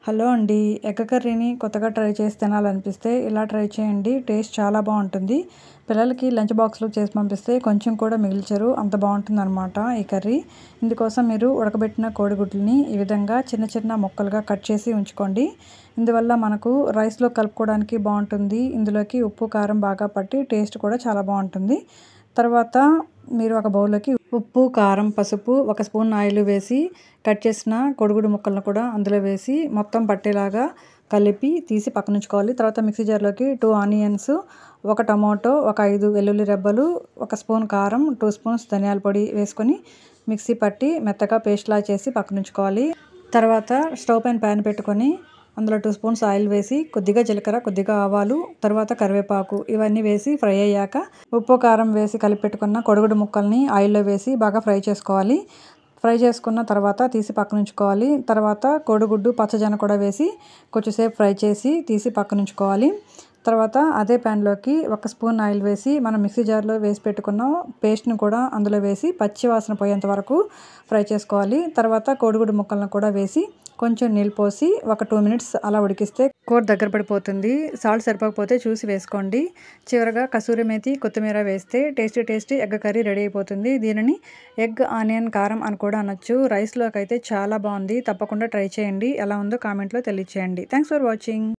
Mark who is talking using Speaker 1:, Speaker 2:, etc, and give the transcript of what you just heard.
Speaker 1: Hello అండి. Egg కర్రీని కొత్తగా ట్రై చేసి తినాలనిపిస్తే ఇలా ట్రై చేయండి. టేస్ట్ చాలా బావుంటుంది. పిల్లలకి లంచ్ బాక్స్‌లో చేసి పంపిస్తే కొంచెం కూడా మిగిల్చరు. అంత బావుంటుందనమాట ఈ కర్రీ. ఇందుకోసం మీరు ఉడకబెట్టిన కోడిగుడ్లని ఈ విధంగా చిన్న చిన్న ముక్కలుగా కట్ చేసి ఉంచుకోండి. ఇందువల్ల మనకు రైస్‌లో కలుపుకోవడానికి బావుంటుంది. ఇందులోకి ఉప్పు, కారం బాగా పట్టి టేస్ట్ కూడా చాలా బావుంటుంది. తర్వాత మీరు ఒక బౌల్‌లోకి ఉప్పు, కారం, పసుపు, ఒక స్పూన్ ఆయిల్ వేసి కట్ చేసిన కోడిగుడ్డు ముక్కలను కూడా అందులో వేసి మొత్తం పట్టేలాగా కలిపి తీసి పక్కనుంచుకోవాలి. తర్వాత మిక్సీ జార్‌లోకి 2 ఆనియన్స్, ఒక టమాటో, ఒక 5 వెల్లుల్లి రెబ్బలు, ఒక స్పూన్ కారం, 2 స్పూన్స్ ధనియాల పొడి వేసుకొని మిక్సీ పట్టి మెత్తగా పేస్ట్‌లా చేసి పక్కనుంచుకోవాలి. తర్వాత స్టవ్ పైన ప్యాన్ పెట్టుకొని అందులో 2 స్పూన్స్ ఆయిల్ వేసి కొద్దిగా జీలకర్ర, కొద్దిగా ఆవాలు, తర్వాత కరివేపాకు ఇవన్నీ వేసి ఫ్రై అయ్యాక ఉప్పు, కారం వేసి కలిపి పెట్టుకున్న కోడిగుడ్డు ముక్కల్ని ఆయిల్‌లో వేసి బాగా ఫ్రై చేసుకోవాలి. ఫ్రై చేసుకున్న తర్వాత తీసి పక్కనుంచుకోవాలి. తర్వాత కోడిగుడ్డు, పచ్చజొన్న కూడా వేసి కొంచెంసేపు ఫ్రై చేసి తీసి పక్కనుంచుకోవాలి. తర్వాత అదే ప్యాన్‌లోకి ఒక స్పూన్ ఆయిల్ వేసి మనం మిక్సీ జార్‌లో వేసి పెట్టుకున్న పేస్ట్‌ని కూడా అందులో వేసి పచ్చి వాసన పోయేంత వరకు ఫ్రై చేసుకోవాలి. తర్వాత కోడిగుడ్డు ముక్కలను కూడా వేసి కొంచెం నీళ్ళు పోసి ఒక 2 మినిట్స్ అలా ఉడికిస్తే కూర దగ్గర పడిపోతుంది. సాల్ట్ సరిపోకపోతే చూసి వేసుకోండి. చివరగా కసూరి మేతి, కొత్తిమీర వేస్తే టేస్టీ ఎగ్ కర్రీ రెడీ అయిపోతుంది. దీనిని ఎగ్ ఆనియన్ కారం అని కూడా అనొచ్చు. రైస్‌లోకి అయితే చాలా బావుంది. తప్పకుండా ట్రై చేయండి. ఎలా ఉందో కామెంట్‌లో తెలియచేయండి. Thanks for watching.